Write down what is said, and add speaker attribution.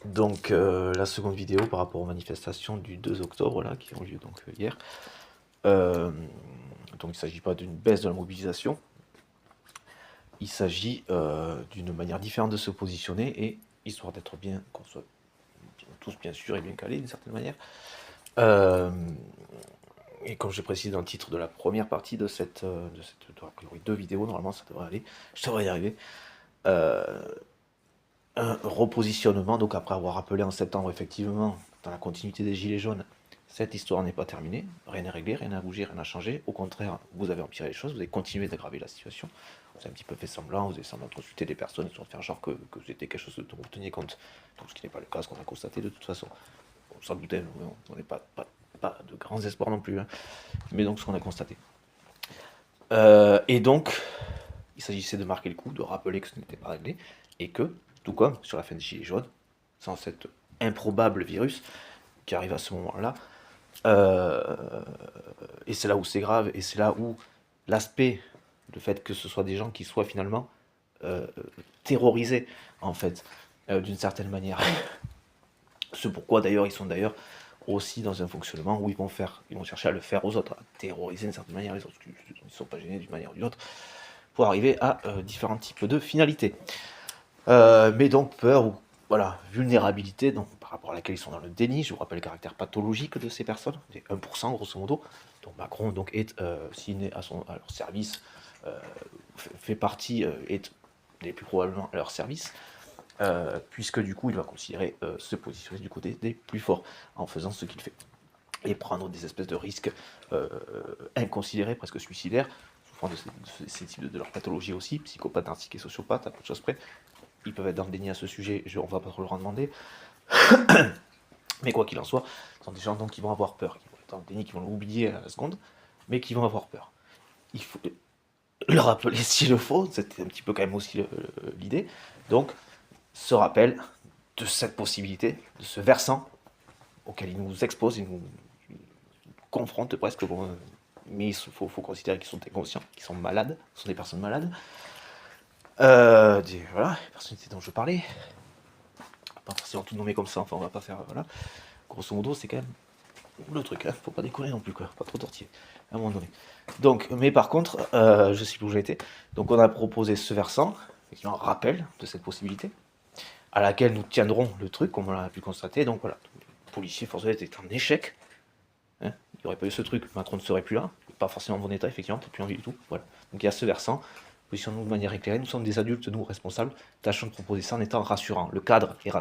Speaker 1: Donc la seconde vidéo par rapport aux manifestations du 2 octobre là, qui ont lieu donc hier. Donc il ne s'agit pas d'une baisse de la mobilisation, il s'agit d'une manière différente de se positionner, et histoire d'être bien, qu'on soit tous bien sûrs et bien calés d'une certaine manière. Et comme j'ai précisé dans le titre de la première partie de cette a priori 2 vidéos, normalement ça devrait aller, je devrais y arriver. Un repositionnement, donc après avoir rappelé en septembre, effectivement, dans la continuité des Gilets jaunes, cette histoire n'est pas terminée, rien n'est réglé, rien n'a bougé, rien n'a changé. Au contraire, vous avez empiré les choses, vous avez continué d'aggraver la situation. Vous avez un petit peu fait semblant, vous avez semblant de consulter des personnes, de faire genre que vous étiez quelque chose dont vous teniez compte. Donc ce qui n'est pas le cas, ce qu'on a constaté de toute façon. On s'en doutait, on n'est pas de grands espoirs non plus, hein. Mais donc ce qu'on a constaté. Et donc, il s'agissait de marquer le coup, de rappeler que ce n'était pas réglé, et que, tout comme sur la fin des Gilets jaunes, sans cet improbable virus qui arrive à ce moment-là, et c'est là où c'est grave, et c'est là où l'aspect, le fait que ce soit des gens qui soient finalement terrorisés, en fait, d'une certaine manière. C'est pourquoi d'ailleurs ils sont d'ailleurs aussi dans un fonctionnement où ils vont chercher à le faire aux autres, à terroriser d'une certaine manière les autres, ils ne sont pas gênés d'une manière ou d'une autre, pour arriver à différents types de finalités. Mais donc peur ou voilà, vulnérabilité, donc, par rapport à laquelle ils sont dans le déni. Je vous rappelle le caractère pathologique de ces personnes, des 1% grosso modo. Donc Macron donc, est, s'il est à leur service, fait partie, est les plus probablement à leur service, puisque du coup il va considérer se positionner du côté des plus forts en faisant ce qu'il fait. Et prendre des espèces de risques inconsidérés, presque suicidaires, souffrant de ces types de leur pathologie aussi, psychopathe, narcissique et sociopathe, à peu de choses près. Ils peuvent être dans le déni à ce sujet, on va pas trop leur en demander. Mais quoi qu'il en soit, ce sont des gens donc qui vont avoir peur, qui vont être dans le déni, qui vont l'oublier à la seconde, mais qui vont avoir peur. Il faut le rappeler s'il le faut, c'était un petit peu quand même aussi l'idée. Donc, ce rappel de cette possibilité, de ce versant auquel ils nous exposent, ils nous confrontent presque. Bon, mais il faut considérer qu'ils sont inconscients, qu'ils sont malades, ce sont des personnes malades. Voilà, les personnalités dont je parlais. Pas forcément tout nommer comme ça, enfin on va pas faire. Voilà. Grosso modo, c'est quand même le truc, hein. Faut pas déconner non plus, quoi. Pas trop tortiller, à un moment donné. Donc, mais par contre, je sais plus où j'ai été. Donc on a proposé ce versant, qui est un rappel de cette possibilité, à laquelle nous tiendrons le truc, comme on l'a pu constater. Donc voilà, le policier, force de l'être, est un échec. Hein, il n'y aurait pas eu ce truc, Macron ne serait plus là, pas forcément en bon état, effectivement, peut-être plus envie du tout. Voilà. Donc il y a ce versant, positionnons-nous de manière éclairée, nous sommes des adultes, nous, responsables, tâchons de proposer ça en étant rassurants. Le cadre est rassurant.